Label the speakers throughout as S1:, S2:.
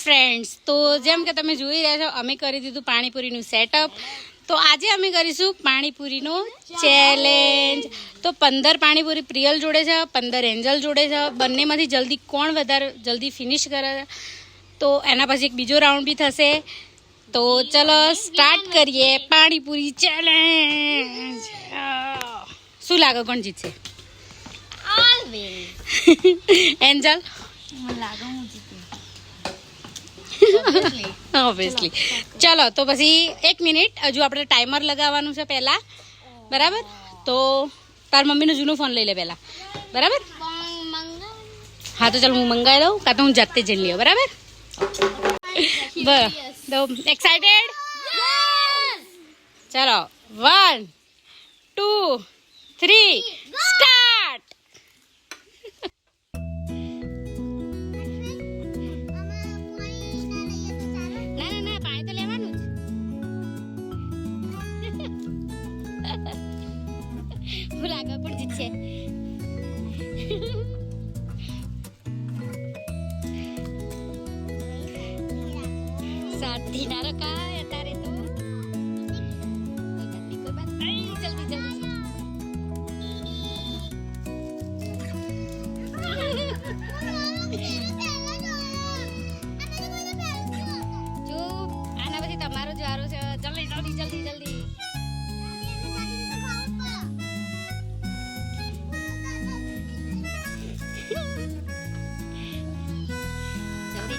S1: Friends, તો જેમ કે તમે જોઈ રહ્યા છો, અમે કરી દીધું પાણીપુરીનું સેટઅપ. તો આજે અમે કરીશું પાણીપુરીનો ચેલેન્જ. તો 15 પાણીપુરી પ્રિયલ જોડે છે, 15 એન્જલ જોડે છે. બંનેમાંથી જલ્દી કોણ વધારે જલ્દી ફિનિશ કરે તો એના પછી એક બીજો રાઉન્ડ બી થશે. તો ચલો સ્ટાર્ટ કરીએ પાણીપુરી ચેલેન્જ. શું લાગે કોણ જીતશે? Angel obviously. ચલો તો પછી 1 મિનિટ હજુ આપણે ટાઈમર લગાવવાનું છે પહેલા. બરાબર? તો તાર મમ્મીનો જૂનો ફોન લઈ લે પહેલા. બરાબર? હા તો ચાલ હું મંગાવી દઉં, કાં તો હું જાતે જઈ લઉં. બરાબર? બરાબર. તો એક્સાઇટેડ? ચલો 1 2 3 સ્ટાર્ટ. ના પાણી તો લેવાનું જ. હું લાગે પણ જીતશે. સાથી ના રખાય અત્યારે તો. જલ્દી જલ્દી જો આના પછી તમારો જ વારો છે. જલ્દી જલ્દી જલ્દી જલ્દી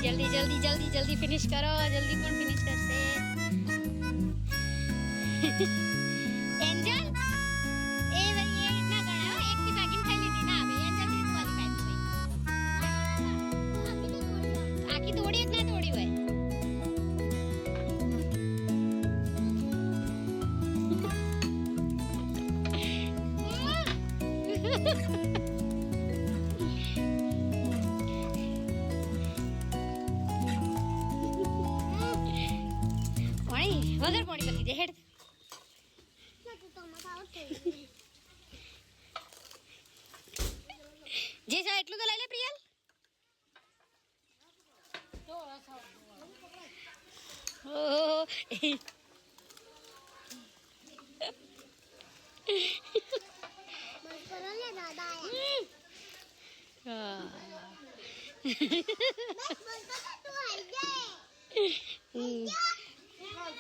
S1: જલ્દી જલ્દી જલ્દી જલ્દી ફિનિશ કરો. જલ્દી કોણ ફિનિશ કરશે? એન્જલ એ વળી એ ના ગણાયો. એક થી ભાગીને ખાઈ લીધી. ના હવે એન્જલ થી ક્વોલિફાય થઈ. આખી તોડી જ ના તોડી હોય. વગર પાણી પતી જાય. હેડ જે છે એટલું તો લઈ લે પ્રિયલ.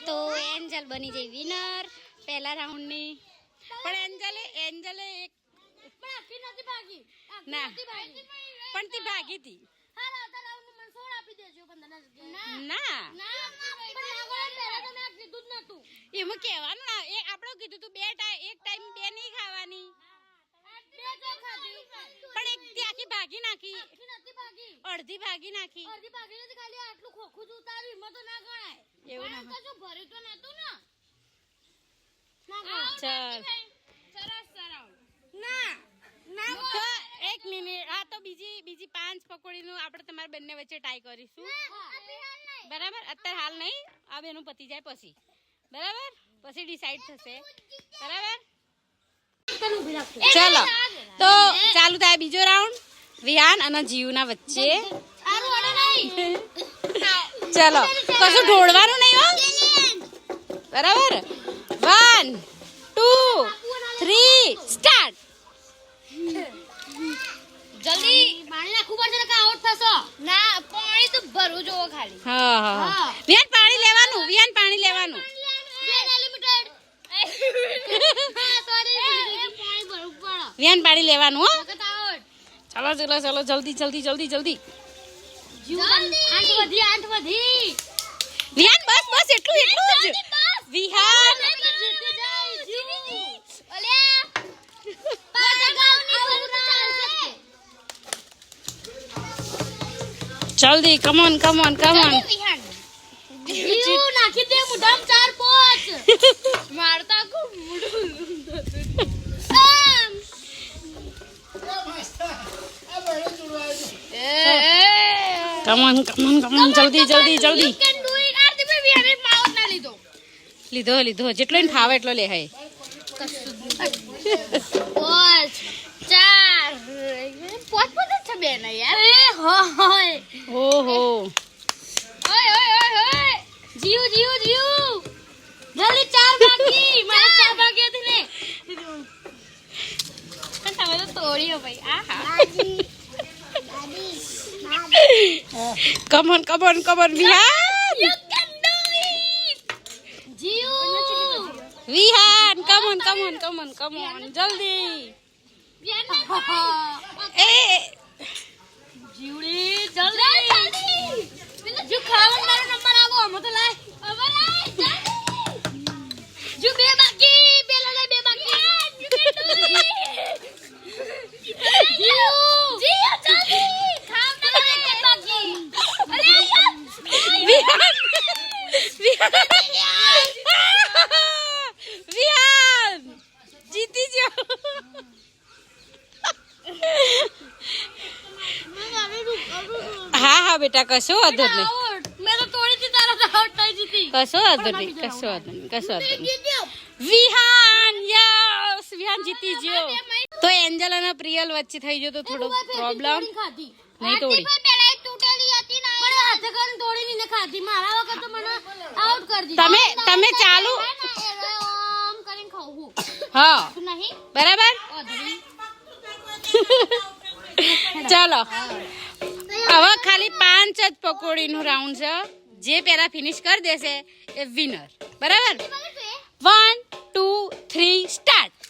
S1: તો એન્જલ બની જઈ વિનર પહેલા રાઉન્ડની. પણ એન્જલે એક ના પણ તી ભાગી હતી. ના એમાં કહેવાનું ના. એ આપણે કીધું તું એક ટાઈમ બે નહીં ખાવાની. પણ એક થી આખી ભાગી નાખી. અડધી ભાગી નાખી. એવું ના ચાલ 1 મિનિટ. હા તો બીજી 5 પકોડીનું આપણે તમારા બંને વચ્ચે ટ્રાય કરીશું. બરાબર? અત્યારે હાલ નહીં, આ બેનું પતી જાય પછી. બરાબર? પછી ડિસાઈડ થશે. બરાબર? ચલો તો ચાલુ થાય બીજો રાઉન્ડ વિહાન અને જીવના વચ્ચે. ચલો કશું ઢોળવાનું નહીં હો. બરાબર? 1 2 3 સ્ટાર્ટ.
S2: જલ્દી પાણી નાખવું પડશે કે આઉટ થશો. ના પાણી તો ભરવું જોવો ખાલી.
S1: હા વિહાન પાણી લેવાનું. વિહાન પાણી લેવાનું. વિહાન પાણી લેવાનું. હો ચલો ચલો ચલો જલ્દી જલ્દી જલ્દી જલ્દી.
S2: આઠ વધી
S1: વિહાન બસ બસ એટલું જ. વિહાન જલ્દી કમોન કમોન કમોન.
S2: નાખી દે મુઢામ 4-5 મારતા કો
S1: કમોન કમોન કમોન જલ્દી જલ્દી જલ્દી. લીધો લીધો જેટલો એને ફાવે એટલો લે. હે
S2: 5 4 5 છે બેન યાર. ઓહો તોડ્યો ભાઈ
S1: come on come on come on Vihaan Vihaan come on come on come on come on જલ્દી એ
S2: જીવડી જલ્દી જો ખાવાનું મારો નંબર આવો અમે તો લાય હવે લાય જો બે બાકી પેલા લે બે બાકી જીઓ જલ્દી ખાવ ના બે બાકી અરે
S1: વિહાન વિહાન વિહાન જીતી ગયો હા હા બેટા કશો વાંધો નહીં
S2: મેં તો તોડી હતી તારા તો આઉટ થઈ જીતી
S1: કશો વાંધો નહીં કશો વાંધો નહીં કશો વાંધો નહીં વિહાન યસ વિહાન જીતી ગયો તો એન્જલ અને પ્રિયલ વચ્ચે થઈ ગયો તો થોડો પ્રોબ્લેમ નહીં તોડી
S2: પેલા તૂટેલી હતી ને મને હાથે કરીને તોડી નીને ખાધી મારા વખત તો મને આઉટ કરી દીધી
S1: તમે ચાલુ
S2: આમ કરીને ખાવું
S1: હા
S2: તું નહીં
S1: બરાબર
S2: ઓધરી
S1: ચાલો હવે ખાલી 5 જ પકોડીનું રાઉન્ડ છે જે પહેલા ફિનિશ કરી દેશે એ વિનર બરાબર 1 2 3 સ્ટાર્ટ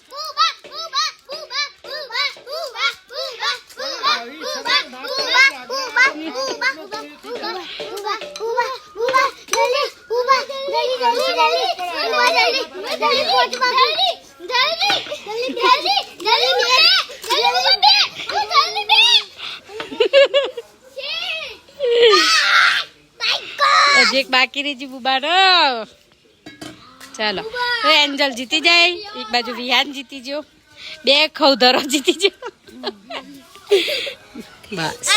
S1: હજી એક બાકી રહી બુબાનો ચાલો તો એન્જલ જીતી જાય એક બાજુ વિહાન જીતી ગયો બે ખવધરો જીતી ગયો બસ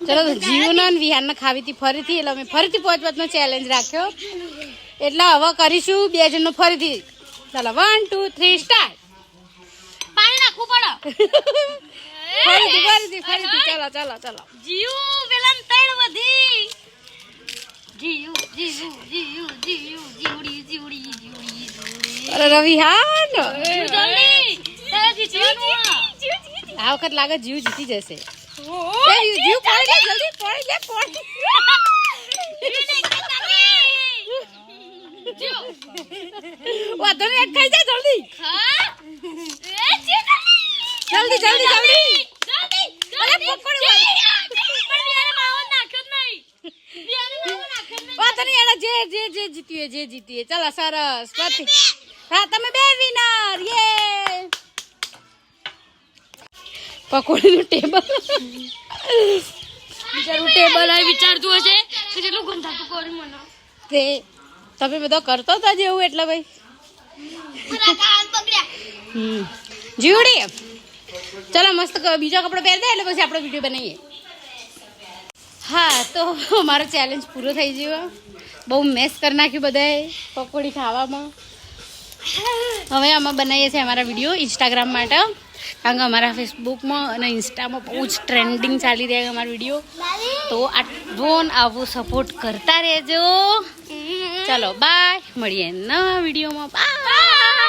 S1: ચલો જીવન અને વિહાન ખાવી હતી ફરીથી એટલે અમે ફરીથી 5 નો ચેલેન્જ રાખ્યો એટલે હવે કરીશું 2 જણનો ફરીથી ચાલો 1 2 3 સ્ટાર્ટ
S2: પાણી નાખવું પડે
S1: ફરીથી ચાલો ચાલો ચાલો
S2: જીવ પેલા તૈણ વધી જીવ જીવ જીવ જીવ જીવડી જીવડી જીવડી
S1: અરે રવિહાન
S2: જલ્દી તારે જીવવાનું
S1: આ વખત લાગે જીવ જીતી જશે જીવ પાડી લે જલ્દી પાડી લે પાડી વાંધો નહીં ખાઈ જા જલ્દી જલ્દી જલ્દી જલ્દી અરે પકડ વાંધો નહીં એના જે જીત્યું ચાલો સરસ પ્રતિ હા તમે બે વિનર યે પકોડીનું ટેબલ
S2: બિચારું ટેબલ આ વિચારતું હશે કે કેટલું ગંધાતું કર્યું મને
S1: તે તમે બધો કરતો હતા જેવું એટલે ભાઈ જીવડી ચલો મસ્ત બીજો કપડો પહેરી દે એટલે પછી આપણો વિડીયો બનાવીએ હા તો મારો ચેલેન્જ પૂરો થઈ ગયો બહુ મેસ કરી નાખ્યું બધાએ પકોડી ખાવામાં હવે અમે બનાવીએ છીએ અમારા વિડીયો ઇન્સ્ટાગ્રામ માટે કારણ કે અમારા ફેસબુકમાં અને ઇન્સ્ટામાં બહુ જ ટ્રેન્ડિંગ ચાલી રહ્યા અમારા વિડીયો તો આવો સપોર્ટ કરતા રહેજો ચલો બાય મળીએ નવા વિડીયોમાં બાય